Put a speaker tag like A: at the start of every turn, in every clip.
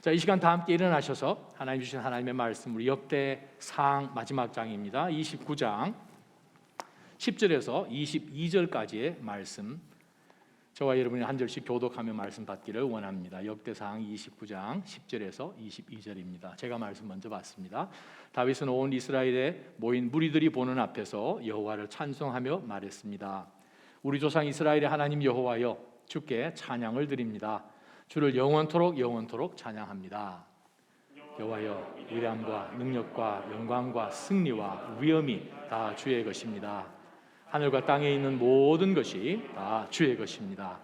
A: 자, 이 시간 다 함께 일어나셔서 하나님 주신 하나님의 말씀, 우리 역대상 마지막 장입니다. 29장 10절에서 22절까지의 말씀, 저와 여러분이 한 절씩 교독하며 말씀 받기를 원합니다. 역대상 29장 10절에서 22절입니다. 제가 말씀 먼저 받습니다. 다윗은 온 이스라엘에 모인 무리들이 보는 앞에서 여호와를 찬송하며 말했습니다. 우리 조상 이스라엘의 하나님 여호와여, 주께 찬양을 드립니다. 주를 영원토록 찬양합니다. 여호와여, 위대함과 능력과 영광과 승리와 위엄이 다 주의 것입니다. 하늘과 땅에 있는 모든 것이 다 주의 것입니다.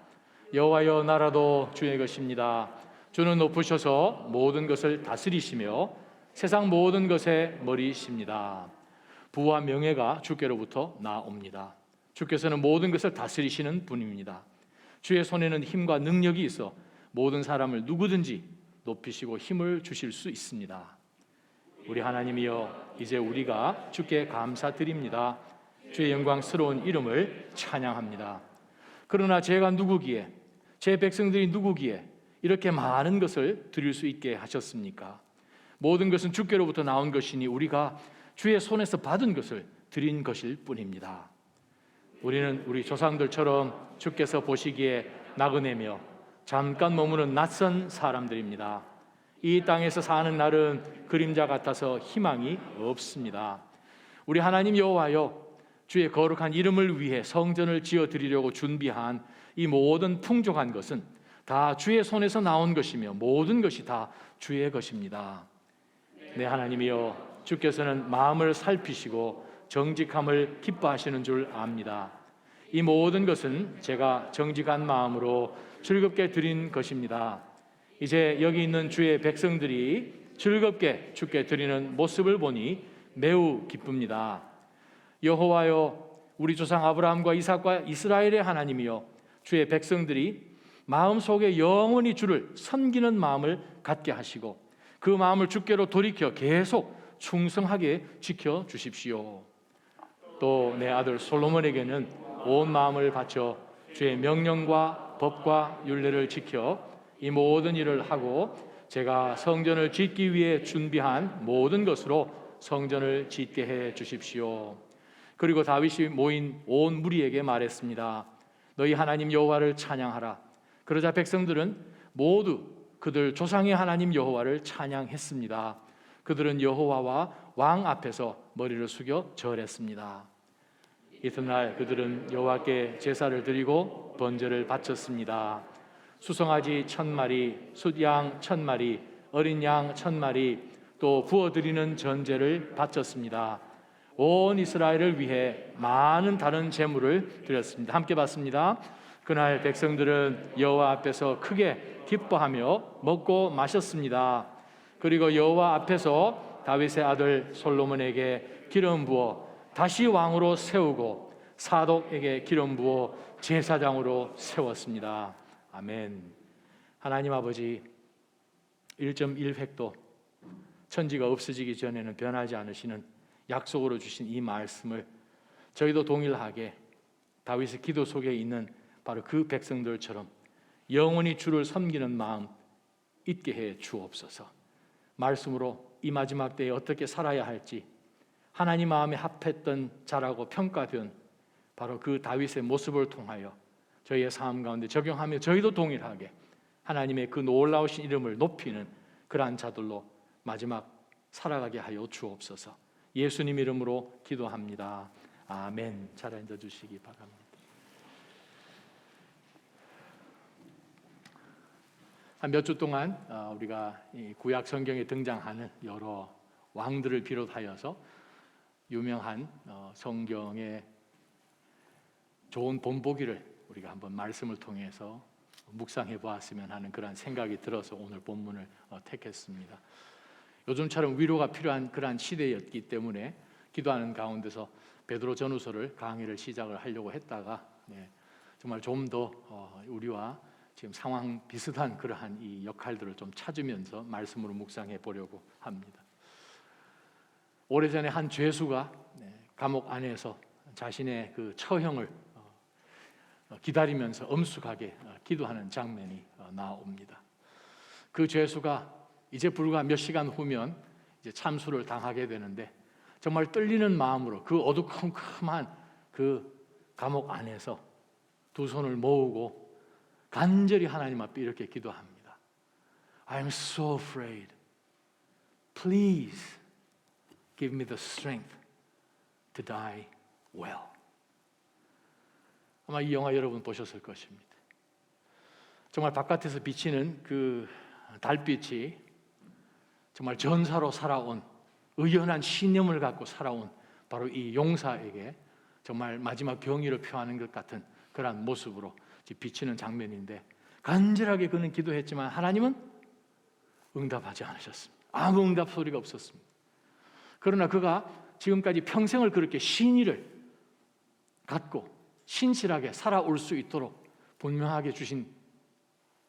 A: 여호와여, 나라도 주의 것입니다. 주는 높으셔서 모든 것을 다스리시며 세상 모든 것의 머리이십니다. 부와 명예가 주께로부터 나옵니다. 주께서는 모든 것을 다스리시는 분입니다. 주의 손에는 힘과 능력이 있어 모든 사람을 누구든지 높이시고 힘을 주실 수 있습니다. 우리 하나님이여, 이제 우리가 주께 감사드립니다. 주의 영광스러운 이름을 찬양합니다. 그러나 제가 누구기에, 제 백성들이 누구기에 이렇게 많은 것을 드릴 수 있게 하셨습니까? 모든 것은 주께로부터 나온 것이니 우리가 주의 손에서 받은 것을 드린 것일 뿐입니다. 우리는 우리 조상들처럼 주께서 보시기에 나그네며 잠깐 머무는 낯선 사람들입니다. 이 땅에서 사는 날은 그림자 같아서 희망이 없습니다. 우리 하나님 여호와여, 주의 거룩한 이름을 위해 성전을 지어 드리려고 준비한 이 모든 풍족한 것은 다 주의 손에서 나온 것이며 모든 것이 다 주의 것입니다. 내 하나님이여, 주께서는 마음을 살피시고 정직함을 기뻐하시는 줄 압니다. 이 모든 것은 제가 정직한 마음으로 즐겁게 드린 것입니다. 이제 여기 있는 주의 백성들이 즐겁게 주께 드리는 모습을 보니 매우 기쁩니다. 여호와여, 우리 조상 아브라함과 이삭과 이스라엘의 하나님이여, 주의 백성들이 마음속에 영원히 주를 섬기는 마음을 갖게 하시고 그 마음을 주께로 돌이켜 계속 충성하게 지켜주십시오. 또 내 아들 솔로몬에게는 온 마음을 바쳐 주의 명령과 법과 율례를 지켜 이 모든 일을 하고 제가 성전을 짓기 위해 준비한 모든 것으로 성전을 짓게 해 주십시오. 그리고 다윗이 모인 온 무리에게 말했습니다. 너희 하나님 여호와를 찬양하라. 그러자 백성들은 모두 그들 조상의 하나님 여호와를 찬양했습니다. 그들은 여호와와 왕 앞에서 머리를 숙여 절했습니다. 이튿날 그들은 여호와께 제사를 드리고 번제를 바쳤습니다. 수송아지 1000마리, 숫양 1000마리, 어린 양 1000마리, 또 부어드리는 전제를 바쳤습니다. 온 이스라엘을 위해 많은 다른 제물을 드렸습니다. 함께 받습니다. 그날 백성들은 여호와 앞에서 크게 기뻐하며 먹고 마셨습니다. 그리고 여호와 앞에서 다윗의 아들 솔로몬에게 기름 부어 다시 왕으로 세우고 사독에게 기름 부어 제사장으로 세웠습니다. 아멘. 하나님 아버지, 1.1획도 천지가 없어지기 전에는 변하지 않으시는 약속으로 주신 이 말씀을 저희도 동일하게 다윗의 기도 속에 있는 바로 그 백성들처럼 영원히 주를 섬기는 마음 있게 해 주옵소서. 말씀으로 이 마지막 때에 어떻게 살아야 할지 하나님 마음에 합했던 자라고 평가된 바로 그 다윗의 모습을 통하여 저희의 삶 가운데 적용하며 저희도 동일하게 하나님의 그 놀라우신 이름을 높이는 그러한 자들로 마지막 살아가게 하여 주옵소서. 예수님 이름으로 기도합니다. 아멘. 잘 앉아주시기 바랍니다. 한 몇 주 동안 우리가 구약 성경에 등장하는 여러 왕들을 비롯하여서 유명한 성경의 좋은 본보기를 우리가 한번 말씀을 통해서 묵상해 보았으면 하는 그런 생각이 들어서 오늘 본문을 택했습니다. 요즘처럼 위로가 필요한 그러한 시대였기 때문에 기도하는 가운데서 베드로 전후서를 강의를 시작을 하려고 했다가 정말 좀 더 우리와 지금 상황 비슷한 그러한 이 역할들을 좀 찾으면서 말씀으로 묵상해 보려고 합니다. 오래전에 한 죄수가 감옥 안에서 자신의 그 처형을 기다리면서 엄숙하게 기도하는 장면이 나옵니다. 그 죄수가 이제 불과 몇 시간 후면 이제 참수를 당하게 되는데 정말 떨리는 마음으로 그 어두컴컴한 그 감옥 안에서 두 손을 모으고 간절히 하나님 앞에 이렇게 기도합니다. I'm so afraid. Please give me the strength to die well. 아마 이 영화 여러분 보셨을 것입니다. 정말 바깥에서 비치는 그 달빛이 정말 전사로 살아온 의연한 신념을 갖고 살아온 바로 이 용사에게 정말 마지막 경의를 표하는 것 같은 그러한 모습으로 비치는 장면인데 간절하게 그는 기도했지만 하나님은 응답하지 않으셨습니다. 아무 응답 소리가 없었습니다. 그러나 그가 지금까지 평생을 그렇게 신의를 갖고 신실하게 살아올 수 있도록 분명하게 주신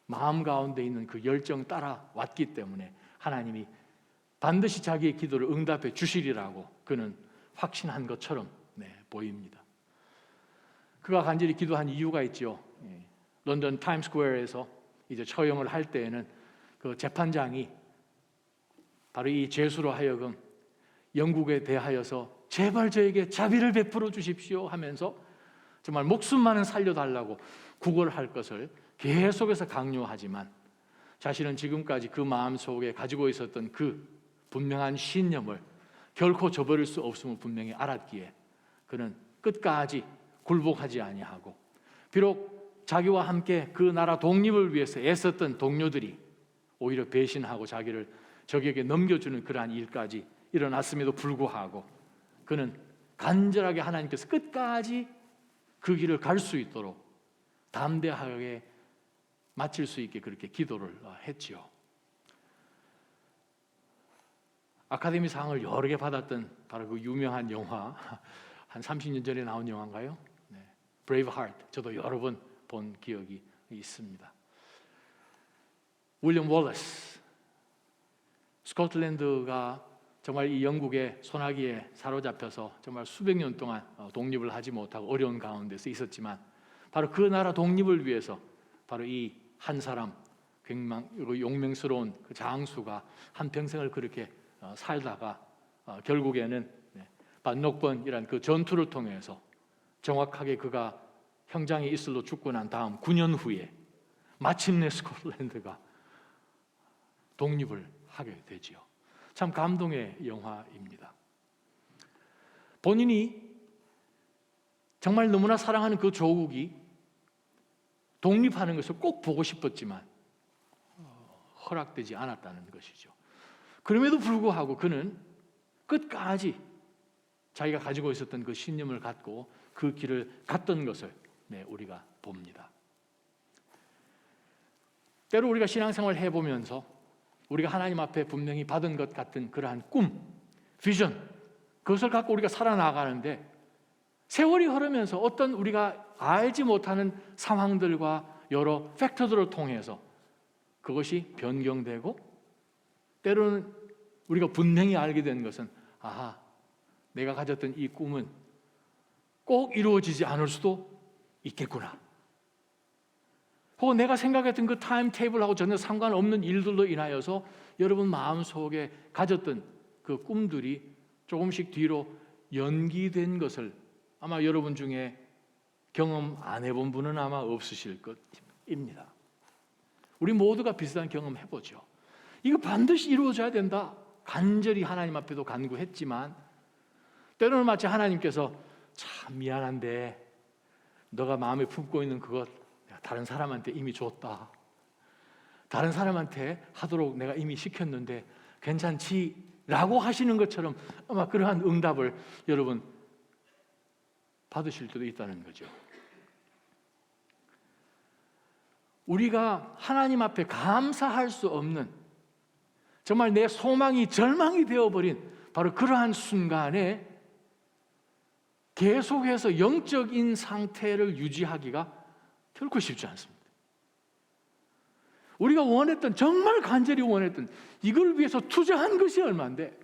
A: 마음 가운데 있는 그 열정 따라왔기 때문에 하나님이 반드시 자기의 기도를 응답해 주시리라고 그는 확신한 것처럼 보입니다. 그가 간절히 기도한 이유가 있죠. 런던 타임스퀘어에서 이제 처형을 할 때에는 그 재판장이 바로 이 죄수로 하여금 영국에 대하여서 제발 저에게 자비를 베풀어 주십시오 하면서 정말 목숨만은 살려달라고 구걸할 것을 계속해서 강요하지만 자신은 지금까지 그 마음속에 가지고 있었던 그 분명한 신념을 결코 저버릴 수 없음을 분명히 알았기에 그는 끝까지 굴복하지 아니하고 비록 자기와 함께 그 나라 독립을 위해서 애썼던 동료들이 오히려 배신하고 자기를 적에게 넘겨주는 그러한 일까지 일어났음에도 불구하고 그는 간절하게 하나님께서 끝까지 그 길을 갈 수 있도록 담대하게 마칠 수 있게 그렇게 기도를 했지요. 아카데미 상을 여러 개 받았던 바로 그 유명한 영화, 한 30년 전에 나온 영화인가요? 브레이브 하트. 저도 여러 번 본 기억이 있습니다. 윌리엄 월러스, 스코틀랜드가 정말 이 영국의 소나기에 사로잡혀서 정말 수백 년 동안 독립을 하지 못하고 어려운 가운데서 있었지만 바로 그 나라 독립을 위해서 바로 이 한 사람 용맹스러운 그 장수가 한 평생을 그렇게 살다가 결국에는 반녹번이란 그 전투를 통해서 정확하게 그가 형장의 이슬로 죽고 난 다음 9년 후에 마침내 스코틀랜드가 독립을 하게 되지요. 참 감동의 영화입니다. 본인이 정말 너무나 사랑하는 그 조국이 독립하는 것을 꼭 보고 싶었지만 허락되지 않았다는 것이죠. 그럼에도 불구하고 그는 끝까지 자기가 가지고 있었던 그 신념을 갖고 그 길을 갔던 것을 우리가 봅니다. 때로 우리가 신앙생활을 해보면서 우리가 하나님 앞에 분명히 받은 것 같은 그러한 꿈, 비전, 그것을 갖고 우리가 살아나가는데 세월이 흐르면서 어떤 우리가 알지 못하는 상황들과 여러 팩터들을 통해서 그것이 변경되고 때로는 우리가 분명히 알게 된 것은 아하, 내가 가졌던 이 꿈은 꼭 이루어지지 않을 수도 있겠구나. 혹은 내가 생각했던 그 타임 테이블하고 전혀 상관없는 일들로 인하여서 여러분 마음속에 가졌던 그 꿈들이 조금씩 뒤로 연기된 것을 아마 여러분 중에 경험 안 해본 분은 아마 없으실 것입니다. 우리 모두가 비슷한 경험 해보죠. 이거 반드시 이루어져야 된다. 간절히 하나님 앞에도 간구했지만 때로는 마치 하나님께서 참 미안한데 너가 마음에 품고 있는 그것 내가 다른 사람한테 이미 줬다. 다른 사람한테 하도록 내가 이미 시켰는데 괜찮지? 라고 하시는 것처럼 아마 그러한 응답을 여러분 받으실 때도 있다는 거죠. 우리가 하나님 앞에 감사할 수 없는 정말 내 소망이 절망이 되어버린 바로 그러한 순간에 계속해서 영적인 상태를 유지하기가 결코 쉽지 않습니다. 우리가 원했던 정말 간절히 원했던 이걸 위해서 투자한 것이 얼마인데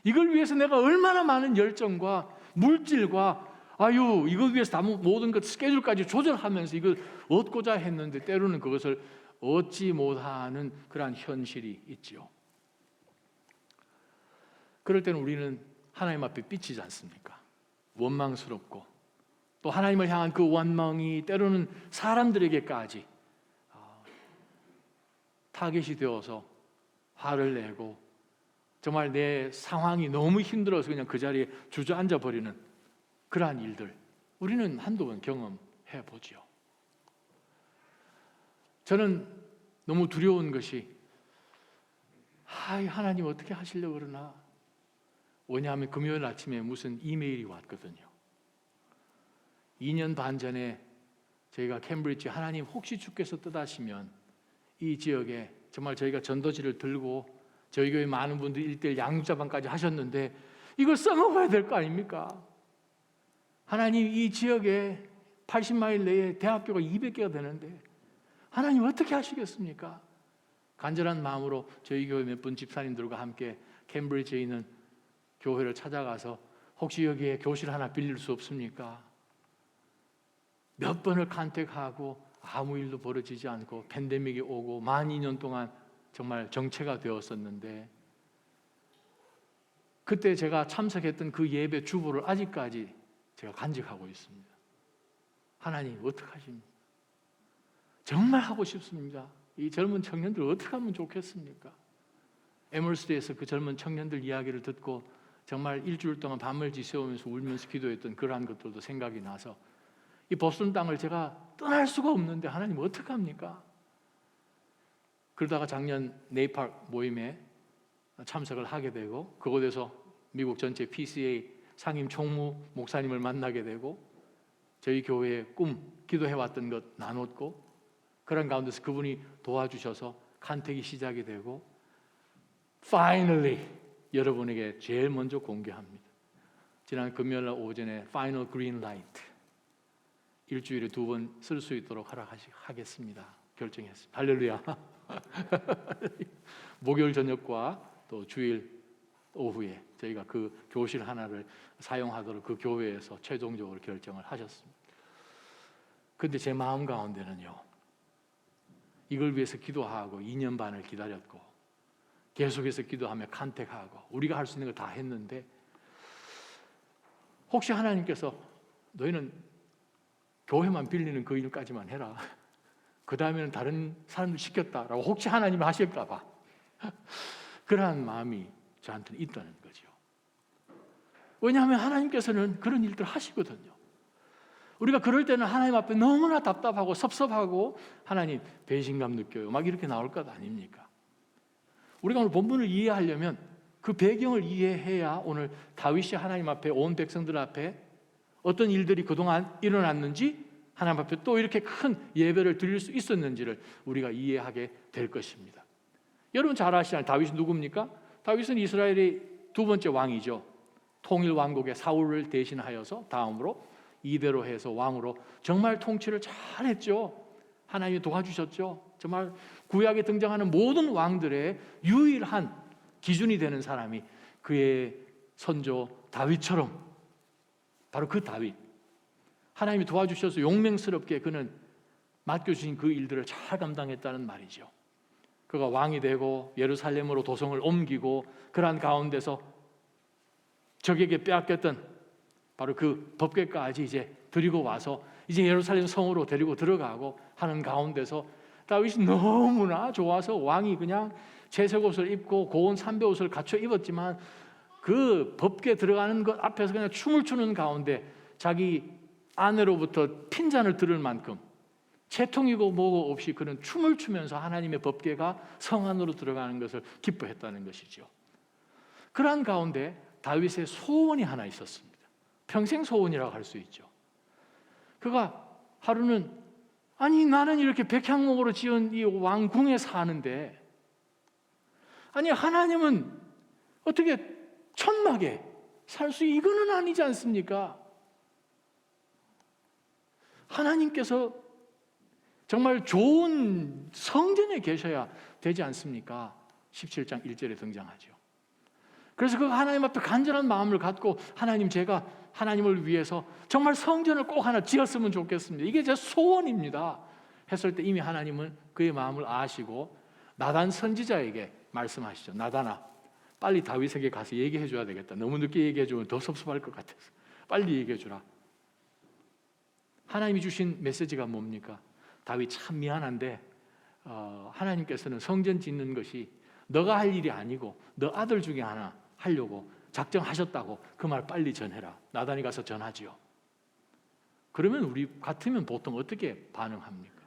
A: 이걸 위해서 내가 얼마나 많은 열정과 물질과 이걸 위해서 다 모든 것 스케줄까지 조절하면서 이걸 얻고자 했는데 때로는 그것을 얻지 못하는 그러한 현실이 있죠. 그럴 때는 우리는 하나님 앞에 삐치지 않습니까? 원망스럽고 또 하나님을 향한 그 원망이 때로는 사람들에게까지 타겟이 되어서 화를 내고 정말 내 상황이 너무 힘들어서 그냥 그 자리에 주저앉아 버리는 그러한 일들 우리는 한두 번 경험해 보지요. 저는 너무 두려운 것이 하나님 어떻게 하시려고 그러나. 왜냐하면 금요일 아침에 무슨 이메일이 왔거든요. 2년 반 전에 저희가 캠브리지 하나님 혹시 주께서 뜻하시면 이 지역에 정말 저희가 전도지를 들고 저희 교회 많은 분들이 1:1 양육자반까지 하셨는데 이걸 써먹어야 될 거 아닙니까? 하나님 이 지역에 80마일 내에 대학교가 200개가 되는데 하나님 어떻게 하시겠습니까? 간절한 마음으로 저희 교회 몇 분 집사님들과 함께 캠브리지에 있는 교회를 찾아가서 혹시 여기에 교실 하나 빌릴 수 없습니까? 몇 번을 컨택하고 아무 일도 벌어지지 않고 팬데믹이 오고 만 2년 동안 정말 정체가 되었었는데 그때 제가 참석했던 그 예배 주보를 아직까지 제가 간직하고 있습니다. 하나님 어떡하십니까? 정말 하고 싶습니다. 이 젊은 청년들 어떻게 하면 좋겠습니까? 에머스드에서 그 젊은 청년들 이야기를 듣고 정말 일주일 동안 밤을 지새우면서 울면서 기도했던 그러한 것들도 생각이 나서 이 보스턴 땅을 제가 떠날 수가 없는데 하나님 어떡합니까? 그러다가 작년 네이팔 모임에 참석을 하게 되고 그곳에서 미국 전체 PCA 상임 총무 목사님을 만나게 되고 저희 교회의 꿈, 기도해왔던 것 나눴고 그런 가운데서 그분이 도와주셔서 컨택이 시작이 되고 Finally 여러분에게 제일 먼저 공개합니다. 지난 금요일 오전에 Final Green Light 일주일에 2번 쓸 수 있도록 허락하겠습니다. 결정했습니다. 할렐루야. 목요일 저녁과 또 주일 오후에 저희가 그 교실 하나를 사용하도록 그 교회에서 최종적으로 결정을 하셨습니다. 그런데 제 마음 가운데는요, 이걸 위해서 기도하고 2년 반을 기다렸고 계속해서 기도하며 컨택하고 우리가 할 수 있는 걸 다 했는데 혹시 하나님께서 너희는 교회만 빌리는 그 일까지만 해라. 그 다음에는 다른 사람들 시켰다라고 혹시 하나님이 하실까 봐 그러한 마음이 저한테는 있다는 거죠. 왜냐하면 하나님께서는 그런 일들 하시거든요. 우리가 그럴 때는 하나님 앞에 너무나 답답하고 섭섭하고 하나님 배신감 느껴요. 막 이렇게 나올 것 아닙니까? 우리가 오늘 본문을 이해하려면 그 배경을 이해해야 오늘 다윗이 하나님 앞에 온 백성들 앞에 어떤 일들이 그동안 일어났는지 하나님 앞에 또 이렇게 큰 예배를 드릴 수 있었는지를 우리가 이해하게 될 것입니다. 여러분 잘 아시잖아요. 다윗이 누굽니까? 다윗은 이스라엘의 2번째 왕이죠. 통일 왕국의 사울을 대신하여서 다음으로 이대로 해서 왕으로 정말 통치를 잘했죠. 하나님이 도와주셨죠. 정말 구약에 등장하는 모든 왕들의 유일한 기준이 되는 사람이 그의 선조 다윗처럼 바로 그 다윗, 하나님이 도와주셔서 용맹스럽게 그는 맡겨주신 그 일들을 잘 감당했다는 말이죠. 그가 왕이 되고 예루살렘으로 도성을 옮기고 그러한 가운데서 적에게 빼앗겼던 바로 그 법궤까지 이제 드리고 와서 이제 예루살렘 성으로 데리고 들어가고 하는 가운데서 다윗이 너무나 좋아서 왕이 그냥 채색 옷을 입고 고운 삼배 옷을 갖춰 입었지만 그 법궤 들어가는 것 앞에서 그냥 춤을 추는 가운데 자기 아내로부터 핀잔을 들을 만큼 채통이고 뭐고 없이 그는 춤을 추면서 하나님의 법궤가 성 안으로 들어가는 것을 기뻐했다는 것이죠. 그러한 가운데 다윗의 소원이 하나 있었습니다. 평생 소원이라고 할 수 있죠. 그가 하루는 아니 나는 이렇게 백향목으로 지은 이 왕궁에 사는데 아니 하나님은 어떻게 천막에 살 수 이거는 아니지 않습니까? 하나님께서 정말 좋은 성전에 계셔야 되지 않습니까? 17장 1절에 등장하죠. 그래서 그 하나님 앞에 간절한 마음을 갖고 하나님 제가 하나님을 위해서 정말 성전을 꼭 하나 지었으면 좋겠습니다. 이게 제 소원입니다. 했을 때 이미 하나님은 그의 마음을 아시고 나단 선지자에게 말씀하시죠. 나단아, 빨리 다윗에게 가서 얘기해 줘야 되겠다. 너무 늦게 얘기해 주면 더 섭섭할 것 같아서 빨리 얘기해 주라. 하나님이 주신 메시지가 뭡니까? 다윗 참 미안한데 하나님께서는 성전 짓는 것이 너가 할 일이 아니고 너 아들 중에 하나 하려고 작정하셨다고 그 말 빨리 전해라. 나단이 가서 전하지요. 그러면 우리 같으면 보통 어떻게 반응합니까?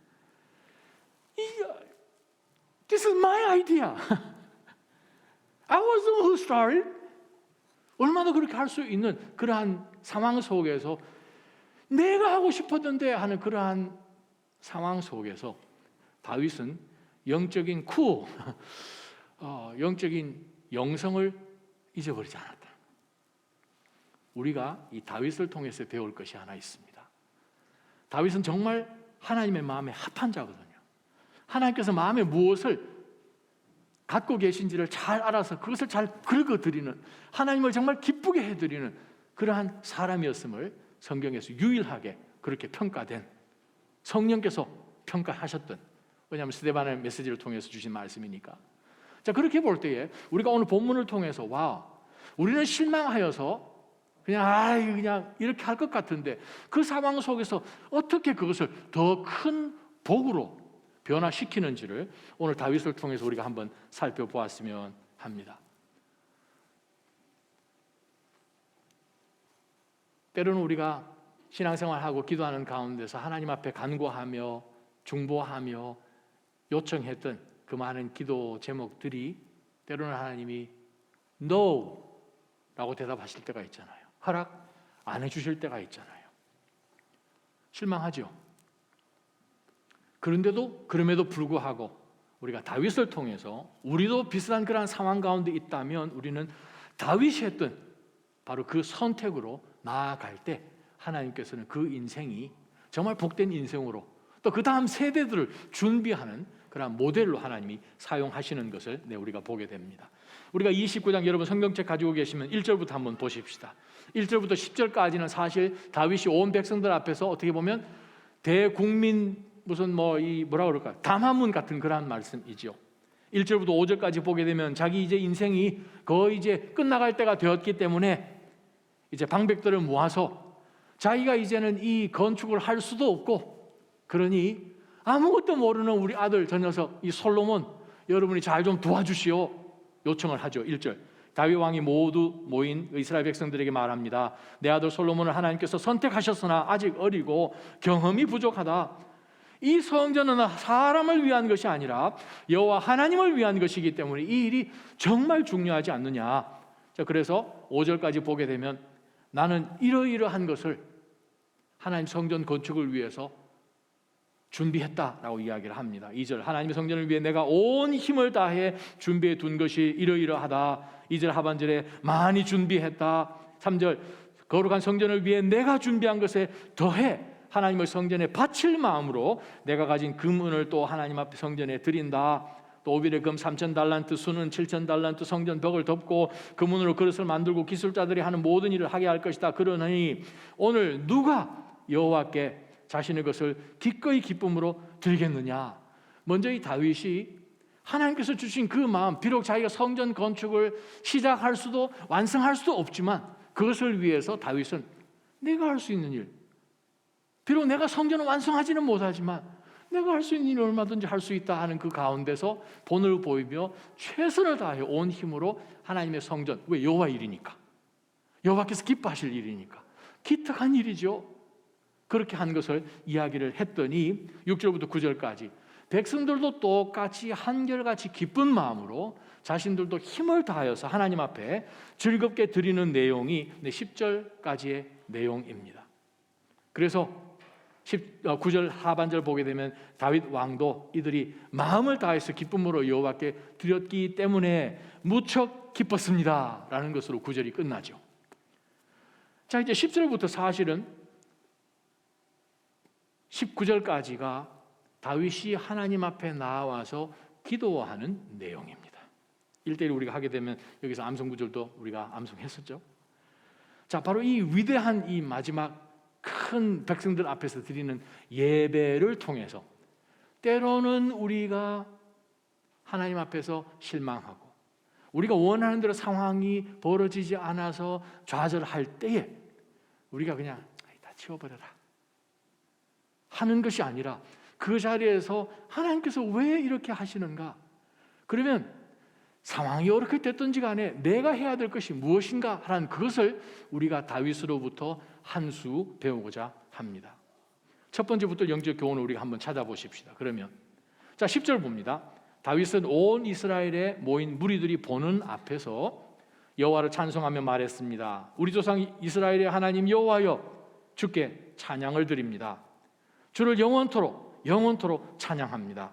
A: This is my idea. I was the one who started. 얼마나 그렇게 할 수 있는 그러한 상황 속에서 내가 하고 싶었는데 하는 그러한 상황 속에서 다윗은 영적인 영적인 영성을 잊어버리지 않았다. 우리가 이 다윗을 통해서 배울 것이 하나 있습니다. 다윗은 정말 하나님의 마음에 합한 자거든요. 하나님께서 마음에 무엇을 갖고 계신지를 잘 알아서 그것을 잘 긁어드리는, 하나님을 정말 기쁘게 해드리는 그러한 사람이었음을 성경에서 유일하게 그렇게 평가된, 성령께서 평가하셨던, 왜냐하면 스데반의 메시지를 통해서 주신 말씀이니까. 자, 그렇게 볼 때에 우리가 오늘 본문을 통해서 우리는 실망하여서 그냥 이렇게 할 것 같은데 그 상황 속에서 어떻게 그것을 더 큰 복으로 변화시키는지를 오늘 다윗을 통해서 우리가 한번 살펴보았으면 합니다. 때로는 우리가 신앙생활하고 기도하는 가운데서 하나님 앞에 간구하며 중보하며 요청했던 그 많은 기도 제목들이 때로는 하나님이 No 라고 대답하실 때가 있잖아요. 허락 안 해주실 때가 있잖아요. 실망하죠. 그럼에도 불구하고 우리가 다윗을 통해서 우리도 비슷한 그런 상황 가운데 있다면 우리는 다윗이 했던 바로 그 선택으로 나아갈 때 하나님께서는 그 인생이 정말 복된 인생으로 또 그 다음 세대들을 준비하는 그런 모델로 하나님이 사용하시는 것을 우리가 보게 됩니다. 우리가 29장 여러분 성경책 가지고 계시면 1절부터 한번 보십시다. 1절부터 10절까지는 사실 다윗이 온 백성들 앞에서 어떻게 보면 대국민 무슨 뭐라 그럴까 담화문 같은 그런 말씀이지요. 1절부터 5절까지 보게 되면 자기 이제 인생이 거의 이제 끝나갈 때가 되었기 때문에 이제 방백들을 모아서 자기가 이제는 이 건축을 할 수도 없고 그러니 아무것도 모르는 우리 아들 저 녀석 이 솔로몬 여러분이 잘 좀 도와주시오 요청을 하죠. 1절 다윗 왕이 모두 모인 이스라엘 백성들에게 말합니다. 내 아들 솔로몬을 하나님께서 선택하셨으나 아직 어리고 경험이 부족하다. 이 성전은 사람을 위한 것이 아니라 여호와 하나님을 위한 것이기 때문에 이 일이 정말 중요하지 않느냐. 자, 그래서 5절까지 보게 되면 나는 이러이러한 것을 하나님 성전 건축을 위해서 준비했다라고 이야기를 합니다. 2절 하나님의 성전을 위해 내가 온 힘을 다해 준비해 둔 것이 이러이러하다. 2절 하반절에 많이 준비했다. 3절 거룩한 성전을 위해 내가 준비한 것에 더해 하나님의 성전에 바칠 마음으로 내가 가진 금은을 또 하나님 앞에 성전에 드린다. 또 오빌의 금 3,000달란트, 수는 7,000달란트, 성전 벽을 덮고 금은으로 그릇을 만들고 기술자들이 하는 모든 일을 하게 할 것이다. 그러니 오늘 누가 여호와께 자신의 것을 기꺼이 기쁨으로 드리겠느냐. 먼저 이 다윗이 하나님께서 주신 그 마음, 비록 자기가 성전 건축을 시작할 수도 완성할 수도 없지만 그것을 위해서 다윗은 내가 할 수 있는 일, 비록 내가 성전을 완성하지는 못하지만 내가 할 수 있는 일을 얼마든지 할 수 있다 하는 그 가운데서 본을 보이며 최선을 다해 온 힘으로 하나님의 성전, 왜 여호와 일이니까, 여호와께서 기뻐하실 일이니까 기특한 일이죠. 그렇게 한 것을 이야기를 했더니 6절부터 9절까지 백성들도 똑같이 한결같이 기쁜 마음으로 자신들도 힘을 다하여서 하나님 앞에 즐겁게 드리는 내용이 10절까지의 내용입니다. 그래서 9절 하반절 보게 되면 다윗 왕도 이들이 마음을 다해서 기쁨으로 여호와께 드렸기 때문에 무척 기뻤습니다 라는 것으로 9절이 끝나죠. 자, 이제 10절부터 사실은 19절까지가 다윗이 하나님 앞에 나와서 기도하는 내용입니다. 1대1 우리가 하게 되면 여기서 암송 구절도 우리가 암송했었죠. 자, 바로 이 위대한 이 마지막 큰 백성들 앞에서 드리는 예배를 통해서 때로는 우리가 하나님 앞에서 실망하고 우리가 원하는 대로 상황이 벌어지지 않아서 좌절할 때에 우리가 그냥 다 치워버려라 하는 것이 아니라 그 자리에서 하나님께서 왜 이렇게 하시는가? 그러면 상황이 어떻게 됐든지 간에 내가 해야 될 것이 무엇인가 하는 그것을 우리가 다윗으로부터 한 수 배우고자 합니다. 첫 번째부터 영적 교훈을 우리가 한번 찾아보십시다. 그러면 자 10절 봅니다. 다윗은 온 이스라엘에 모인 무리들이 보는 앞에서 여호와를 찬송하며 말했습니다. 우리 조상 이스라엘의 하나님 여호와여, 주께 찬양을 드립니다. 주를 영원토록 찬양합니다.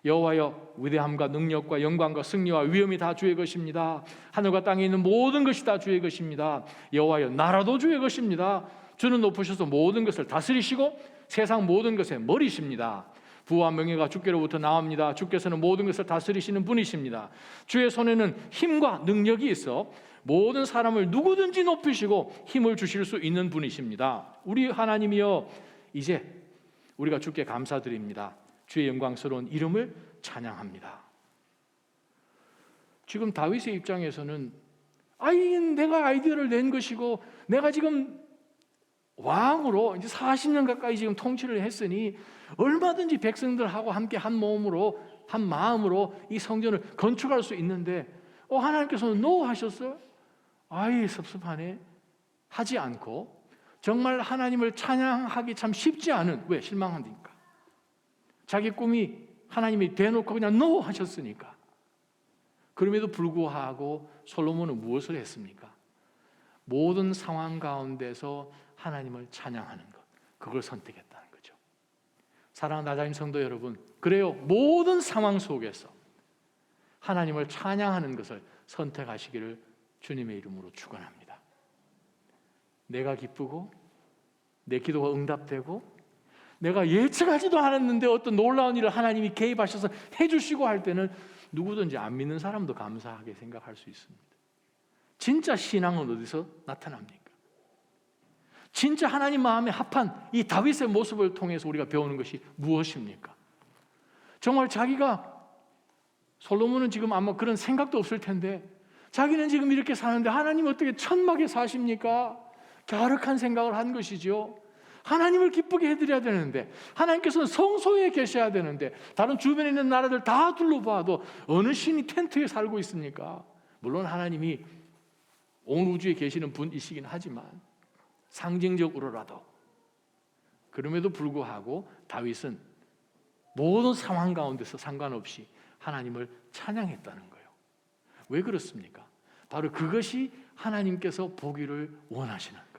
A: 여호와여, 위대함과 능력과 영광과 승리와 위엄이 다 주의 것입니다. 하늘과 땅에 있는 모든 것이 다 주의 것입니다. 여호와여, 나라도 주의 것입니다. 주는 높으셔서 모든 것을 다스리시고 세상 모든 것의 머리십니다. 부와 명예가 주께로부터 나옵니다. 주께서는 모든 것을 다스리시는 분이십니다. 주의 손에는 힘과 능력이 있어 모든 사람을 누구든지 높이시고 힘을 주실 수 있는 분이십니다. 우리 하나님이여, 이제 우리가 주께 감사드립니다. 주의 영광스러운 이름을 찬양합니다. 지금 다윗의 입장에서는 내가 아이디어를 낸 것이고 내가 지금 왕으로 이제 40년 가까이 지금 통치를 했으니 얼마든지 백성들하고 함께 한 몸으로 한 마음으로 이 성전을 건축할 수 있는데 하나님께서는 노 하셨어요? 섭섭하네 하지 않고 정말 하나님을 찬양하기 참 쉽지 않은, 왜? 실망하니까. 자기 꿈이 하나님이 대놓고 그냥 노 하셨으니까. 그럼에도 불구하고 솔로몬은 무엇을 했습니까? 모든 상황 가운데서 하나님을 찬양하는 것, 그걸 선택했다는 거죠. 사랑하는 나자임 성도 여러분, 그래요, 모든 상황 속에서 하나님을 찬양하는 것을 선택하시기를 주님의 이름으로 축원합니다. 내가 기쁘고 내 기도가 응답되고 내가 예측하지도 않았는데 어떤 놀라운 일을 하나님이 개입하셔서 해주시고 할 때는 누구든지 안 믿는 사람도 감사하게 생각할 수 있습니다. 진짜 신앙은 어디서 나타납니까? 진짜 하나님 마음에 합한 이 다윗의 모습을 통해서 우리가 배우는 것이 무엇입니까? 정말 자기가, 솔로몬은 지금 아마 그런 생각도 없을 텐데 자기는 지금 이렇게 사는데 하나님 어떻게 천막에 사십니까? 갸륵한 생각을 한 것이죠. 하나님을 기쁘게 해드려야 되는데, 하나님께서는 성소에 계셔야 되는데, 다른 주변에 있는 나라들 다 둘러봐도 어느 신이 텐트에 살고 있습니까? 물론 하나님이 온 우주에 계시는 분이시긴 하지만 상징적으로라도, 그럼에도 불구하고 다윗은 모든 상황 가운데서 상관없이 하나님을 찬양했다는 거예요. 왜 그렇습니까? 바로 그것이 하나님께서 보기를 원하시는 거예요.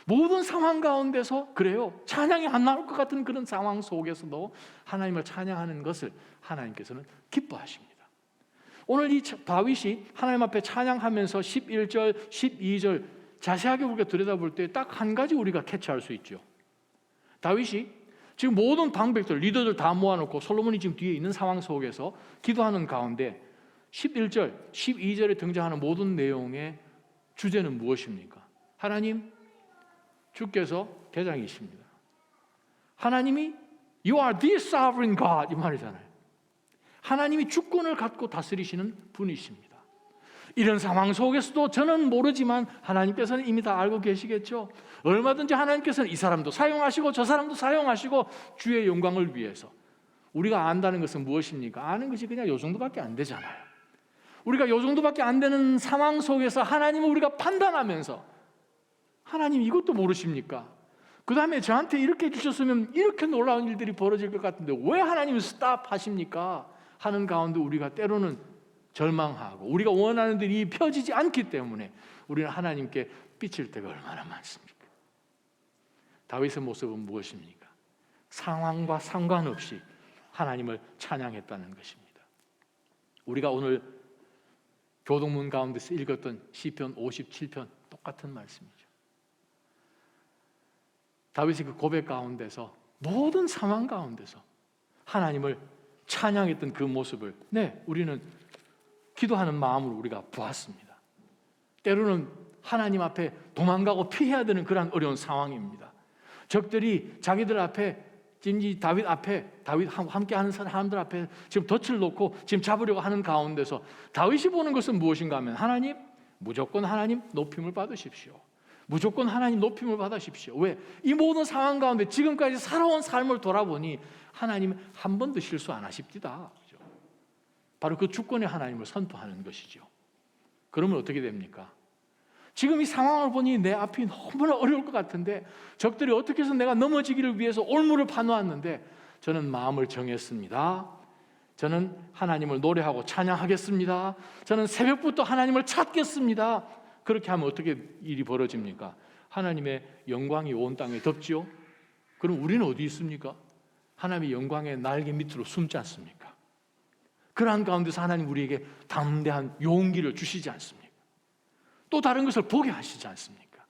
A: 모든 상황 가운데서, 그래요, 찬양이 안 나올 것 같은 그런 상황 속에서도 하나님을 찬양하는 것을 하나님께서는 기뻐하십니다. 오늘 이 다윗이 하나님 앞에 찬양하면서 11절, 12절 자세하게 우리가 들여다볼 때 딱 한 가지 우리가 캐치할 수 있죠. 다윗이 지금 모든 방백들, 리더들 다 모아놓고 솔로몬이 지금 뒤에 있는 상황 속에서 기도하는 가운데 11절, 12절에 등장하는 모든 내용의 주제는 무엇입니까? 하나님, 주께서 대장이십니다. 하나님이 You are the sovereign God, 이 말이잖아요. 하나님이 주권을 갖고 다스리시는 분이십니다. 이런 상황 속에서도 저는 모르지만 하나님께서는 이미 다 알고 계시겠죠. 얼마든지 하나님께서는 이 사람도 사용하시고 저 사람도 사용하시고 주의 영광을 위해서. 우리가 안다는 것은 무엇입니까? 아는 것이 그냥 요 정도밖에 안 되잖아요. 우리가 요 정도밖에 안 되는 상황 속에서 하나님을 우리가 판단하면서 하나님 이것도 모르십니까? 그 다음에 저한테 이렇게 해주셨으면 이렇게 놀라운 일들이 벌어질 것 같은데 왜 하나님은 스탑 하십니까? 하는 가운데 우리가 때로는 절망하고 우리가 원하는 일이 펴지지 않기 때문에 우리는 하나님께 삐칠 때가 얼마나 많습니까? 다윗의 모습은 무엇입니까? 상황과 상관없이 하나님을 찬양했다는 것입니다. 우리가 오늘 교동문 가운데서 읽었던 시편 57편 똑같은 말씀이죠. 다윗이 그 고백 가운데서 모든 상황 가운데서 하나님을 찬양했던 그 모습을 우리는 기도하는 마음으로 우리가 보았습니다. 때로는 하나님 앞에 도망가고 피해야 되는 그런 어려운 상황입니다. 적들이 자기들 앞에 지금 이 다윗 앞에, 다윗하고 함께하는 사람들 앞에 지금 덫을 놓고 지금 잡으려고 하는 가운데서 다윗이 보는 것은 무엇인가 하면 하나님, 무조건 하나님 높임을 받으십시오. 무조건 하나님 높임을 받으십시오. 왜? 이 모든 상황 가운데 지금까지 살아온 삶을 돌아보니 하나님 한 번도 실수 안 하십니다. 그죠? 바로 그 주권의 하나님을 선포하는 것이죠. 그러면 어떻게 됩니까? 지금 이 상황을 보니 내 앞이 너무나 어려울 것 같은데 적들이 어떻게 해서 내가 넘어지기를 위해서 올무를 파놓았는데 저는 마음을 정했습니다. 저는 하나님을 노래하고 찬양하겠습니다. 저는 새벽부터 하나님을 찾겠습니다. 그렇게 하면 어떻게 일이 벌어집니까? 하나님의 영광이 온 땅에 덮지요? 그럼 우리는 어디 있습니까? 하나님의 영광의 날개 밑으로 숨지 않습니까? 그러한 가운데서 하나님 우리에게 담대한 용기를 주시지 않습니까? 또 다른 것을 보게 하시지 않습니까?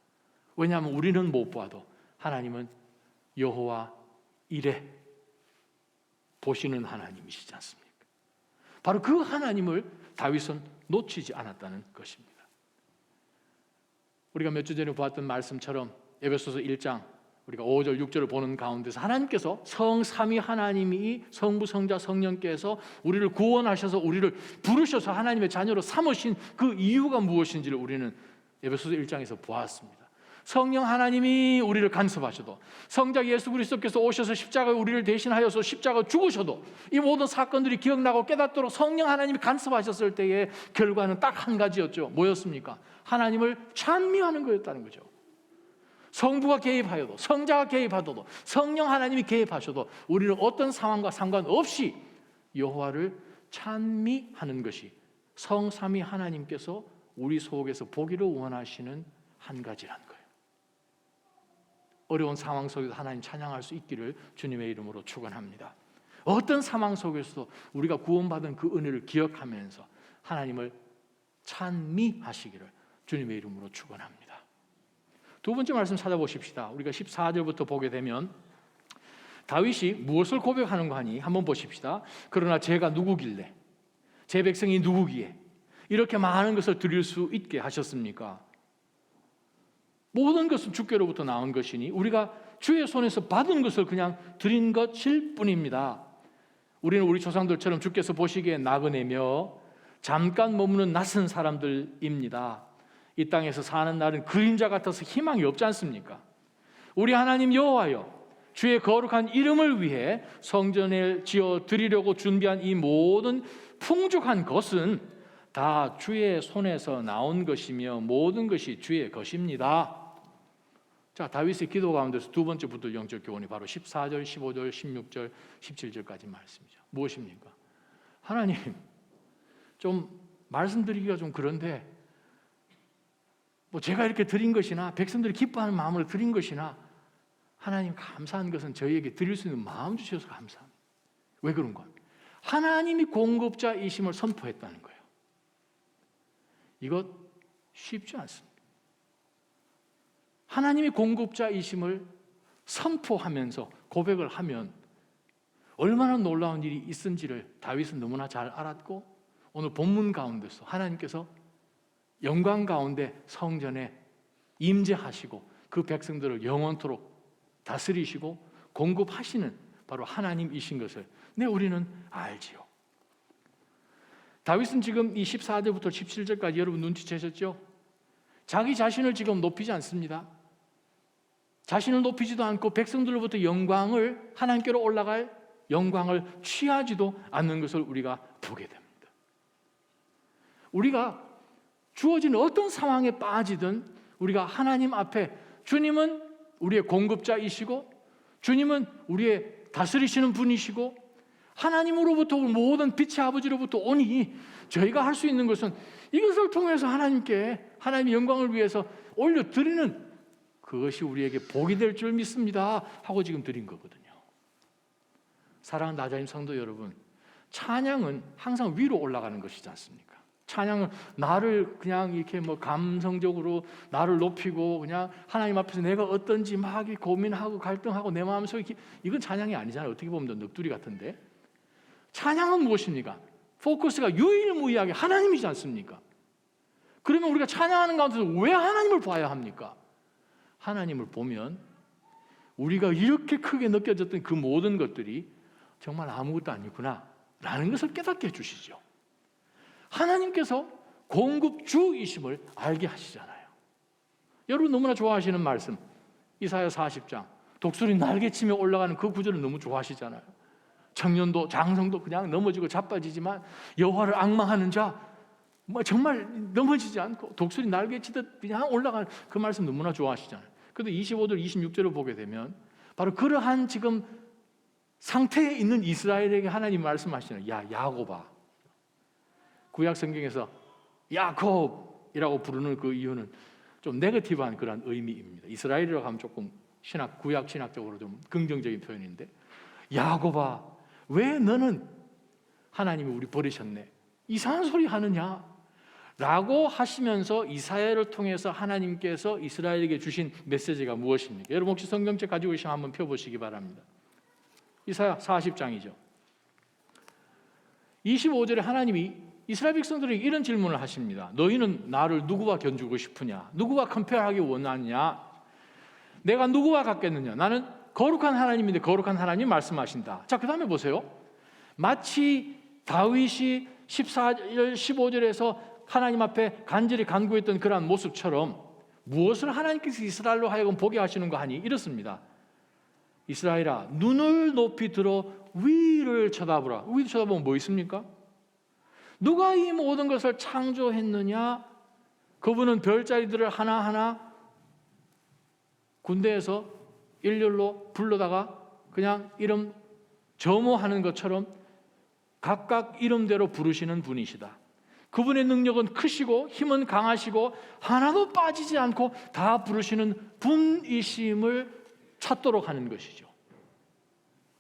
A: 왜냐하면 우리는 못 봐도 하나님은 여호와 이레 보시는 하나님이시지 않습니까? 바로 그 하나님을 다윗은 놓치지 않았다는 것입니다. 우리가 몇 주 전에 보았던 말씀처럼 에베소서 1장 우리가 5절 6절을 보는 가운데서 하나님께서 성삼위 하나님이 성부 성자 성령께서 우리를 구원하셔서 우리를 부르셔서 하나님의 자녀로 삼으신 그 이유가 무엇인지를 우리는 에베소서 1장에서 보았습니다. 성령 하나님이 우리를 간섭하셔도, 성자 예수 그리스도께서 오셔서 십자가에 우리를 대신하여서 십자가 죽으셔도 이 모든 사건들이 기억나고 깨닫도록 성령 하나님이 간섭하셨을 때의 결과는 딱 한 가지였죠. 뭐였습니까? 하나님을 찬미하는 거였다는 거죠. 성부가 개입하여도, 성자가 개입하여도, 성령 하나님이 개입하셔도 우리는 어떤 상황과 상관없이 여호와를 찬미하는 것이 성삼위 하나님께서 우리 속에서 보기를 원하시는 한 가지라는 거예요. 어려운 상황 속에서 하나님 찬양할 수 있기를 주님의 이름으로 축원합니다. 어떤 상황 속에서도 우리가 구원받은 그 은혜를 기억하면서 하나님을 찬미하시기를 주님의 이름으로 축원합니다. 두 번째 말씀 찾아보십시다. 우리가 14절부터 보게 되면 다윗이 무엇을 고백하는가 하니 한번 보십시다. 그러나 제가 누구길래, 제 백성이 누구기에 이렇게 많은 것을 드릴 수 있게 하셨습니까? 모든 것은 주께로부터 나온 것이니 우리가 주의 손에서 받은 것을 그냥 드린 것일 뿐입니다. 우리는 우리 조상들처럼 주께서 보시기에 나그네며 잠깐 머무는 낯선 사람들입니다. 이 땅에서 사는 날은 그림자 같아서 희망이 없지 않습니까? 우리 하나님 여호와여, 주의 거룩한 이름을 위해 성전을 지어 드리려고 준비한 이 모든 풍족한 것은 다 주의 손에서 나온 것이며 모든 것이 주의 것입니다. 자, 다윗의 기도 가운데서 두 번째 붙을 영적 교훈이 바로 14절, 15절, 16절, 17절까지 말씀이죠. 무엇입니까? 하나님, 좀 말씀드리기가 좀 그런데 뭐 제가 이렇게 드린 것이나 백성들이 기뻐하는 마음으로 드린 것이나 하나님 감사한 것은 저희에게 드릴 수 있는 마음 주셔서 감사합니다. 왜 그런가? 하나님이 공급자이심을 선포했다는 거예요. 이것 쉽지 않습니다. 하나님이 공급자이심을 선포하면서 고백을 하면 얼마나 놀라운 일이 있은지를 다윗은 너무나 잘 알았고 오늘 본문 가운데서 하나님께서 영광 가운데 성전에 임재하시고 그 백성들을 영원토록 다스리시고 공급하시는 바로 하나님이신 것을 우리는 알지요. 다윗은 지금 이 14절부터 17절까지 여러분 눈치채셨죠? 자기 자신을 지금 높이지 않습니다. 자신을 높이지도 않고 백성들로부터 영광을 하나님께로 올라갈 영광을 취하지도 않는 것을 우리가 보게 됩니다. 우리가 주어진 어떤 상황에 빠지든 우리가 하나님 앞에 주님은 우리의 공급자이시고 주님은 우리의 다스리시는 분이시고 하나님으로부터 모든 빛의 아버지로부터 오니 저희가 할 수 있는 것은 이것을 통해서 하나님께 하나님의 영광을 위해서 올려드리는 그것이 우리에게 복이 될 줄 믿습니다 하고 지금 드린 거거든요. 사랑하는 나자임 성도 여러분, 찬양은 항상 위로 올라가는 것이지 않습니까? 찬양은 나를 그냥 이렇게 뭐 감성적으로 나를 높이고 그냥 하나님 앞에서 내가 어떤지 막 고민하고 갈등하고 내 마음속에 이건 찬양이 아니잖아요. 어떻게 보면 넋두리 같은데. 찬양은 무엇입니까? 포커스가 유일무이하게 하나님이지 않습니까? 그러면 우리가 찬양하는 가운데서 왜 하나님을 봐야 합니까? 하나님을 보면 우리가 이렇게 크게 느껴졌던 그 모든 것들이 정말 아무것도 아니구나 라는 것을 깨닫게 해주시죠. 하나님께서 공급주이심을 알게 하시잖아요. 여러분 너무나 좋아하시는 말씀 이사야 40장 독수리 날개치며 올라가는 그 구절을 너무 좋아하시잖아요. 청년도 장성도 그냥 넘어지고 자빠지지만 여호와를 앙망하는 자 정말 넘어지지 않고 독수리 날개치듯 그냥 올라가는 그 말씀 너무나 좋아하시잖아요. 그런데 25절 26절을 보게 되면 바로 그러한 지금 상태에 있는 이스라엘에게 하나님 말씀하시는 야 야곱아. 구약 성경에서 야곱이라고 부르는 그 이유는 좀 네거티브한 그런 의미입니다. 이스라엘이라고 하면 조금 구약 신학적으로 좀 긍정적인 표현인데 야곱아 왜 너는 하나님이 우리 버리셨네 이상한 소리 하느냐 라고 하시면서 이사야를 통해서 하나님께서 이스라엘에게 주신 메시지가 무엇입니까? 여러분 혹시 성경책 가지고 계시면 한번 펴보시기 바랍니다. 이사야 40장이죠. 25절에 하나님이 이스라엘 백성들에게 이런 질문을 하십니다. 너희는 나를 누구와 견주고 싶으냐? 누구와 컴페어하기 원하느냐? 내가 누구와 같겠느냐? 나는 거룩한 하나님인데 거룩한 하나님 말씀하신다. 자, 그 다음에 보세요. 마치 다윗이 14절 15절에서 하나님 앞에 간절히 간구했던 그러한 모습처럼 무엇을 하나님께서 이스라엘로 하여금 보게 하시는 거 하니 이렇습니다. 이스라엘아 눈을 높이 들어 위를 쳐다보라. 위를 쳐다보면 뭐 있습니까? 누가 이 모든 것을 창조했느냐? 그분은 별자리들을 하나하나 군대에서 일렬로 불러다가 그냥 이름 점호하는 것처럼 각각 이름대로 부르시는 분이시다. 그분의 능력은 크시고 힘은 강하시고 하나도 빠지지 않고 다 부르시는 분이심을 찾도록 하는 것이죠.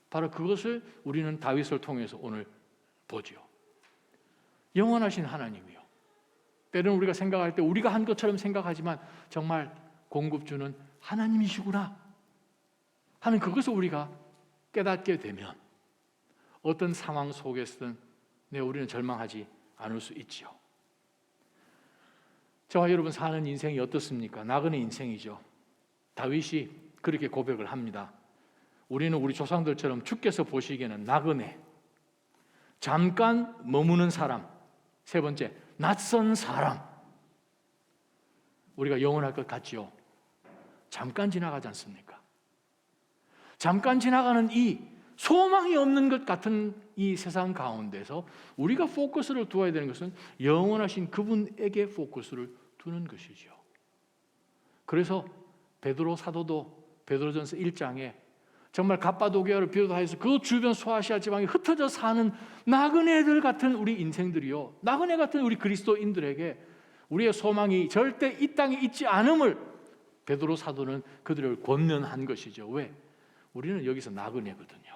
A: 바로 그것을 우리는 다윗을 통해서 오늘 보죠. 영원하신 하나님이요. 때로는 우리가 생각할 때 우리가 한 것처럼 생각하지만 정말 공급주는 하나님이시구나 하는 그것을 우리가 깨닫게 되면 어떤 상황 속에서든 우리는 절망하지 않을 수 있지요. 저와 여러분 사는 인생이 어떻습니까? 나그네 인생이죠. 다윗이 그렇게 고백을 합니다. 우리는 우리 조상들처럼 주께서 보시기에는 나그네, 잠깐 머무는 사람, 세 번째 낯선 사람. 우리가 영원할 것 같지요? 잠깐 지나가지 않습니까? 잠깐 지나가는 이 소망이 없는 것 같은 이 세상 가운데서 우리가 포커스를 두어야 되는 것은 영원하신 그분에게 포커스를 두는 것이죠. 그래서 베드로 사도도 베드로전서 1장에 정말 갑바도기아를 비롯하여서 그 주변 소아시아 지방에 흩어져 사는 나그네들 같은 우리 인생들이요, 나그네 같은 우리 그리스도인들에게 우리의 소망이 절대 이 땅에 있지 않음을 베드로 사도는 그들을 권면한 것이죠. 왜? 우리는 여기서 나그네거든요.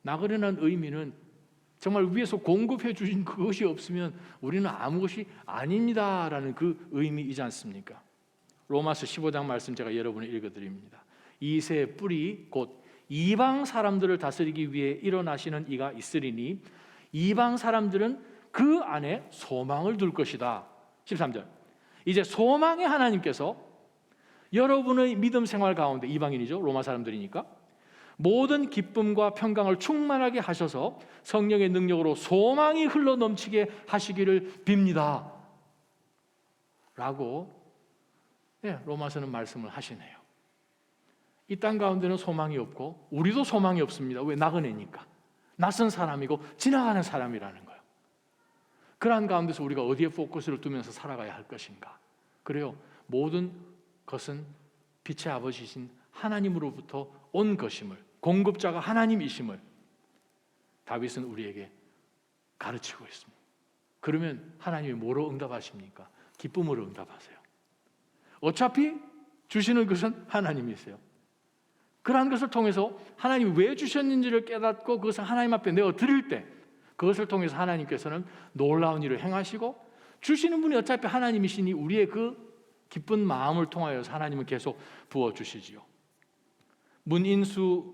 A: 나그네라는 의미는 정말 위에서 공급해 주신 그것이 없으면 우리는 아무것이 아닙니다라는 그 의미이지 않습니까? 로마서 15장 말씀 제가 여러분에 읽어드립니다. 이새의 뿌리 곧 이방 사람들을 다스리기 위해 일어나시는 이가 있으리니 이방 사람들은 그 안에 소망을 둘 것이다. 13절 이제 소망의 하나님께서 여러분의 믿음 생활 가운데 이방인이죠. 로마 사람들이니까 모든 기쁨과 평강을 충만하게 하셔서 성령의 능력으로 소망이 흘러넘치게 하시기를 빕니다 라고 로마서는 말씀을 하시네요. 이 땅 가운데는 소망이 없고 우리도 소망이 없습니다. 왜? 나그네니까 낯선 사람이고 지나가는 사람이라는 거예요. 그러한 가운데서 우리가 어디에 포커스를 두면서 살아가야 할 것인가? 그래요. 모든 것은 빛의 아버지신 하나님으로부터 온 것임을, 공급자가 하나님이심을 다윗은 우리에게 가르치고 있습니다. 그러면 하나님이 뭐로 응답하십니까? 기쁨으로 응답하세요. 어차피 주시는 것은 하나님이세요. 그러한 것을 통해서 하나님이 왜 주셨는지를 깨닫고 그것을 하나님 앞에 내어드릴 때 그것을 통해서 하나님께서는 놀라운 일을 행하시고 주시는 분이 어차피 하나님이시니 우리의 그 기쁜 마음을 통하여서 하나님은 계속 부어주시지요. 문인수라는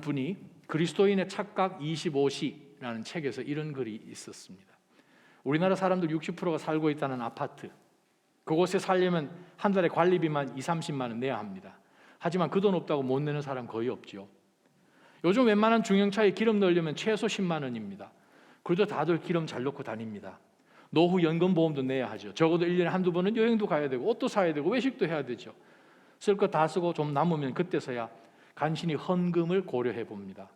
A: 분이 그리스도인의 착각 25시라는 책에서 이런 글이 있었습니다. 우리나라 사람들 60%가 살고 있다는 아파트, 그곳에 살려면 한 달에 관리비만 2-30만 원 내야 합니다. 하지만 그 돈 없다고 못 내는 사람 거의 없죠. 요즘 웬만한 중형차에 기름 넣으려면 최소 10만 원입니다. 그래도 다들 기름 잘 넣고 다닙니다. 노후 연금보험도 내야 하죠. 적어도 1년에 한두 번은 여행도 가야 되고 옷도 사야 되고 외식도 해야 되죠. 쓸 거 다 쓰고 좀 남으면 그때서야 간신히 헌금을 고려해 봅니다.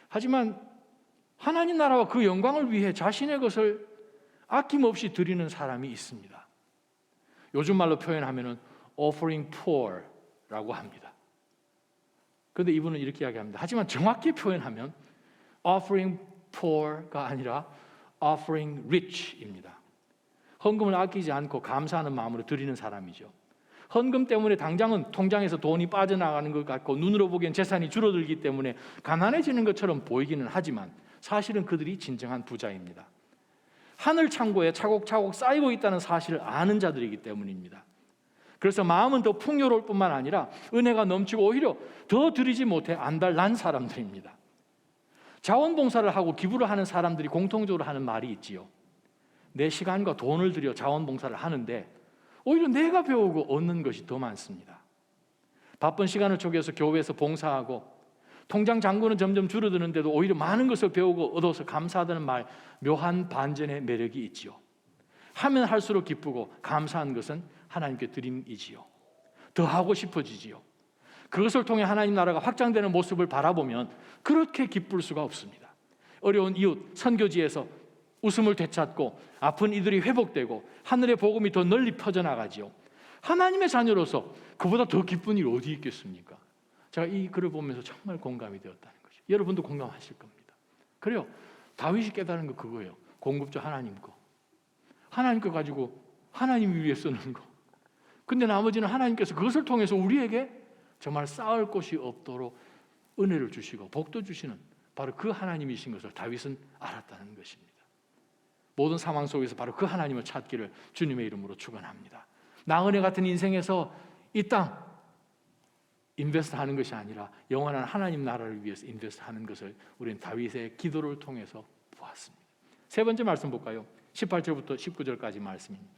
A: 하지만 하나님 나라와 그 영광을 위해 자신의 것을 아낌없이 드리는 사람이 있습니다. 요즘 말로 표현하면 offering poor라고 합니다. 그런데 이분은 이렇게 이야기합니다. 하지만 정확히 표현하면 offering poor가 아니라 offering rich입니다. 헌금을 아끼지 않고 감사하는 마음으로 드리는 사람이죠. 헌금 때문에 당장은 통장에서 돈이 빠져나가는 것 같고 눈으로 보기엔 재산이 줄어들기 때문에 가난해지는 것처럼 보이기는 하지만 사실은 그들이 진정한 부자입니다. 하늘 창고에 차곡차곡 쌓이고 있다는 사실을 아는 자들이기 때문입니다. 그래서 마음은 더 풍요로울 뿐만 아니라 은혜가 넘치고 오히려 더 드리지 못해 안달난 사람들입니다. 자원봉사를 하고 기부를 하는 사람들이 공통적으로 하는 말이 있지요. 내 시간과 돈을 들여 자원봉사를 하는데 오히려 내가 배우고 얻는 것이 더 많습니다. 바쁜 시간을 쪼개서 교회에서 봉사하고 통장 잔고는 점점 줄어드는데도 오히려 많은 것을 배우고 얻어서 감사하다는 말, 묘한 반전의 매력이 있지요. 하면 할수록 기쁘고 감사한 것은 하나님께 드림이지요. 더 하고 싶어지지요. 그것을 통해 하나님 나라가 확장되는 모습을 바라보면 그렇게 기쁠 수가 없습니다. 어려운 이웃, 선교지에서 웃음을 되찾고 아픈 이들이 회복되고 하늘의 복음이 더 널리 퍼져나가지요. 하나님의 자녀로서 그보다 더 기쁜 일 어디 있겠습니까? 제가 이 글을 보면서 정말 공감이 되었다는 거죠. 여러분도 공감하실 겁니다. 그래요. 다윗이 깨달은 거 그거예요. 공급자 하나님 거. 하나님 거 가지고 하나님 위해 쓰는 거. 근데 나머지는 하나님께서 그것을 통해서 우리에게 정말 쌓을 곳이 없도록 은혜를 주시고 복도 주시는 바로 그 하나님이신 것을 다윗은 알았다는 것입니다. 모든 상황 속에서 바로 그 하나님을 찾기를 주님의 이름으로 축원합니다. 나은혜 같은 인생에서 이 땅 인베스트하는 것이 아니라 영원한 하나님 나라를 위해서 인베스트하는 것을 우리는 다윗의 기도를 통해서 보았습니다. 세 번째 말씀 볼까요? 18절부터 19절까지 말씀입니다.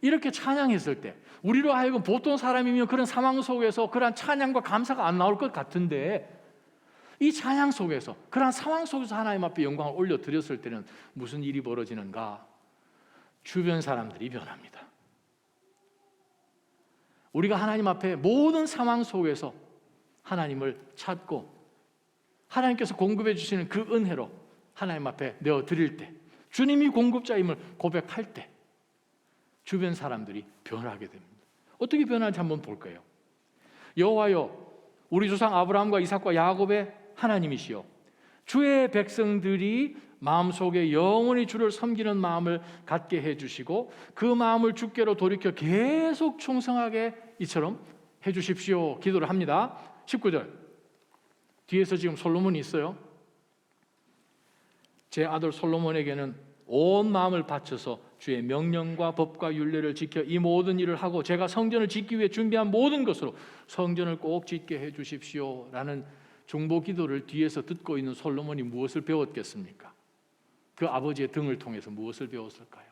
A: 이렇게 찬양했을 때 우리로 하여금 보통 사람이면 그런 상황 속에서 그러한 찬양과 감사가 안 나올 것 같은데 이 찬양 속에서 그러한 상황 속에서 하나님 앞에 영광을 올려드렸을 때는 무슨 일이 벌어지는가? 주변 사람들이 변합니다. 우리가 하나님 앞에 모든 상황 속에서 하나님을 찾고 하나님께서 공급해 주시는 그 은혜로 하나님 앞에 내어드릴 때 주님이 공급자임을 고백할 때 주변 사람들이 변하게 됩니다. 어떻게 변하는지 한번 볼까요? 여호와여 우리 조상 아브라함과 이삭과 야곱의 하나님이시여 주의 백성들이 마음속에 영원히 주를 섬기는 마음을 갖게 해주시고 그 마음을 주께로 돌이켜 계속 충성하게 이처럼 해주십시오. 기도를 합니다. 19절 뒤에서 지금 솔로몬이 있어요. 제 아들 솔로몬에게는 온 마음을 바쳐서 주의 명령과 법과 율례를 지켜 이 모든 일을 하고 제가 성전을 짓기 위해 준비한 모든 것으로 성전을 꼭 짓게 해주십시오 라는 중보 기도를 뒤에서 듣고 있는 솔로몬이 무엇을 배웠겠습니까? 그 아버지의 등을 통해서 무엇을 배웠을까요?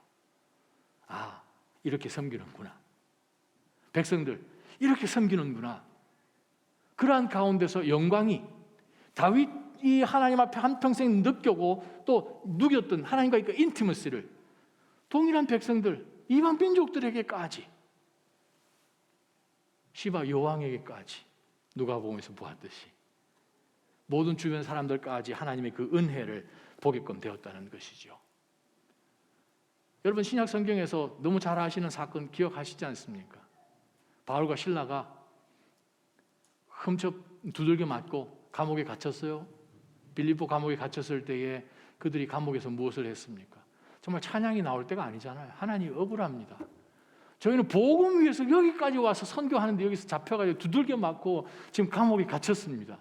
A: 아, 이렇게 섬기는구나. 백성들 이렇게 섬기는구나. 그러한 가운데서 영광이 다윗이 하나님 앞에 한평생 느끼고 또 누겼던 하나님과의 그 인티머시를 동일한 백성들, 이방 민족들에게까지 시바 여왕에게까지 누가복음에서 보았듯이 모든 주변 사람들까지 하나님의 그 은혜를 보게끔 되었다는 것이죠. 여러분 신약 성경에서 너무 잘 아시는 사건 기억하시지 않습니까? 바울과 실라가 흠첩 두들겨 맞고 감옥에 갇혔어요. 빌립보 감옥에 갇혔을 때에 그들이 감옥에서 무엇을 했습니까? 정말 찬양이 나올 때가 아니잖아요. 하나님 억울합니다. 저희는 복음 위해서 여기까지 와서 선교하는데 여기서 잡혀가지고 두들겨 맞고 지금 감옥에 갇혔습니다.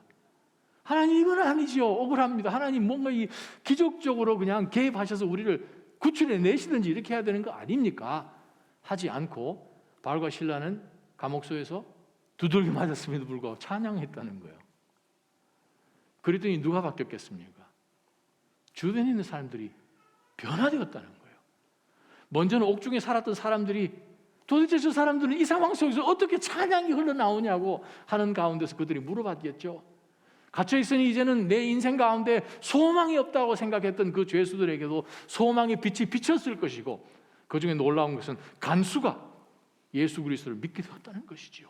A: 하나님 이건 아니죠. 억울합니다. 하나님 뭔가 이 기적적으로 그냥 개입하셔서 우리를 구출해 내시든지 이렇게 해야 되는 거 아닙니까? 하지 않고 바울과 실라는 감옥소에서 두들겨 맞았음에도 불구하고 찬양했다는 거예요. 그랬더니 누가 바뀌었겠습니까? 주변에 있는 사람들이 변화되었다는 거예요. 먼저는 옥중에 살았던 사람들이 도대체 저 사람들은 이 상황 속에서 어떻게 찬양이 흘러나오냐고 하는 가운데서 그들이 물어봤겠죠. 갇혀있으니 이제는 내 인생 가운데 소망이 없다고 생각했던 그 죄수들에게도 소망의 빛이 비쳤을 것이고, 그 중에 놀라운 것은 간수가 예수 그리스도를 믿게 되었다는 것이지요.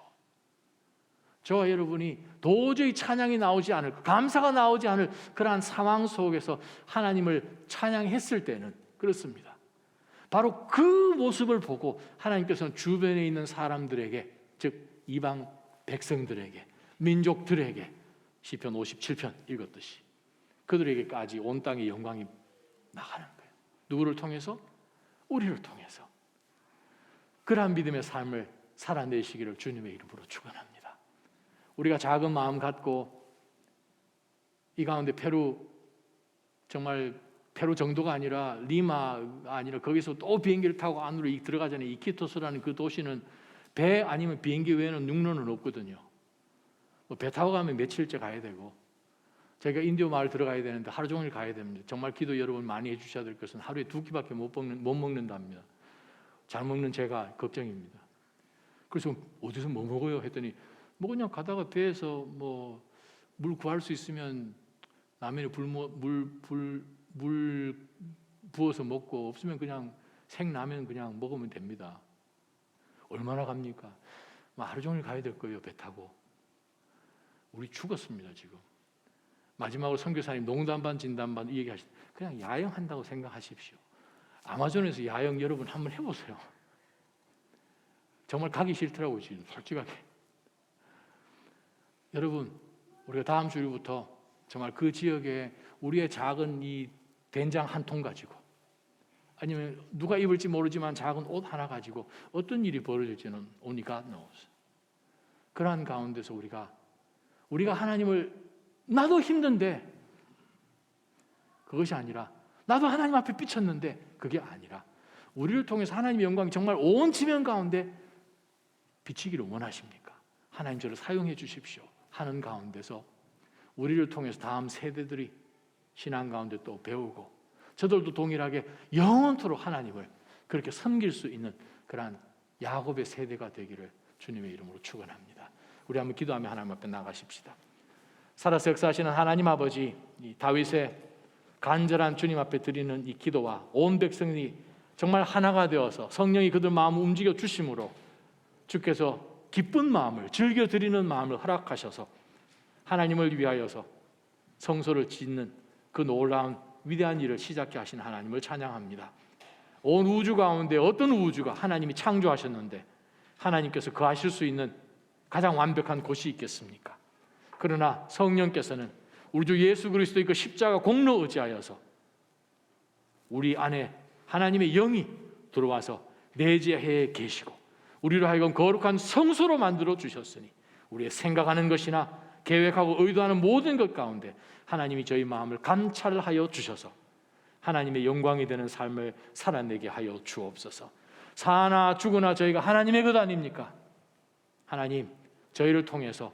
A: 저와 여러분이 도저히 찬양이 나오지 않을, 감사가 나오지 않을 그러한 상황 속에서 하나님을 찬양했을 때는 그렇습니다. 바로 그 모습을 보고 하나님께서는 주변에 있는 사람들에게, 즉 이방 백성들에게, 민족들에게 시편 57편 읽었듯이 그들에게까지 온 땅의 영광이 나가는 거예요. 누구를 통해서? 우리를 통해서. 그러한 믿음의 삶을 살아내시기를 주님의 이름으로 축원합니다. 우리가 작은 마음 갖고 이 가운데 정말 페루 정도가 아니라 리마가 아니라 거기서 또 비행기를 타고 안으로 들어가잖아요. 이키토스라는 그 도시는 배 아니면 비행기 외에는 육로는 없거든요. 배 타고 가면 며칠째 가야 되고, 저희가 인디오 마을 들어가야 되는데 하루 종일 가야 됩니다. 정말 기도 여러분 많이 해주셔야 될 것은 하루에 2끼밖에 못 먹는답니다. 잘 먹는 제가 걱정입니다. 그래서 어디서 뭐 먹어요? 했더니 뭐 그냥 가다가 배에서 뭐 물 구할 수 있으면 라면에 물 부어서 먹고, 없으면 그냥 생라면 그냥 먹으면 됩니다. 얼마나 갑니까? 하루 종일 가야 될 거예요, 배 타고. 우리 죽었습니다, 지금. 마지막으로 선교사님 농담 반 진담 반 얘기하시죠. 그냥 야영한다고 생각하십시오. 아마존에서 야영 여러분 한번 해보세요. 정말 가기 싫더라고요, 지금 솔직하게. 여러분, 우리가 다음 주일부터 정말 그 지역에 우리의 작은 이 된장 한 통 가지고, 아니면 누가 입을지 모르지만 작은 옷 하나 가지고 어떤 일이 벌어질지는 only God knows. 그러한 가운데서 우리가 하나님을, 나도 힘든데 그것이 아니라, 나도 하나님 앞에 삐쳤는데 그게 아니라, 우리를 통해서 하나님의 영광이 정말 온 지면 가운데 비치기를 원하십니까? 하나님 저를 사용해 주십시오 하는 가운데서 우리를 통해서 다음 세대들이 신앙 가운데 또 배우고, 저들도 동일하게 영원토록 하나님을 그렇게 섬길 수 있는 그러한 야곱의 세대가 되기를 주님의 이름으로 축원합니다. 우리 한번 기도하며 하나님 앞에 나가십시다. 살아서 역사하시는 하나님 아버지, 이 다윗의 간절한 주님 앞에 드리는 이 기도와 온 백성이 정말 하나가 되어서 성령이 그들 마음을 움직여 주심으로 주께서 기쁜 마음을, 즐겨 드리는 마음을 허락하셔서 하나님을 위하여서 성소를 짓는 그 놀라운 위대한 일을 시작해 하신 하나님을 찬양합니다. 온 우주 가운데 어떤 우주가 하나님이 창조하셨는데 하나님께서 거하실 수 있는 가장 완벽한 곳이 있겠습니까? 그러나 성령께서는 우리 주 예수 그리스도의 그 십자가 공로 의지하여서 우리 안에 하나님의 영이 들어와서 내재해 계시고, 우리로 하여금 거룩한 성소로 만들어 주셨으니 우리의 생각하는 것이나 계획하고 의도하는 모든 것 가운데 하나님이 저희 마음을 감찰하여 주셔서 하나님의 영광이 되는 삶을 살아내게 하여 주옵소서. 사나 죽으나 저희가 하나님의 것 아닙니까? 하나님, 저희를 통해서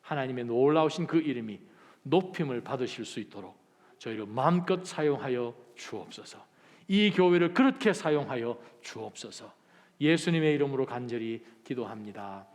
A: 하나님의 놀라우신 그 이름이 높임을 받으실 수 있도록 저희를 마음껏 사용하여 주옵소서. 이 교회를 그렇게 사용하여 주옵소서. 예수님의 이름으로 간절히 기도합니다.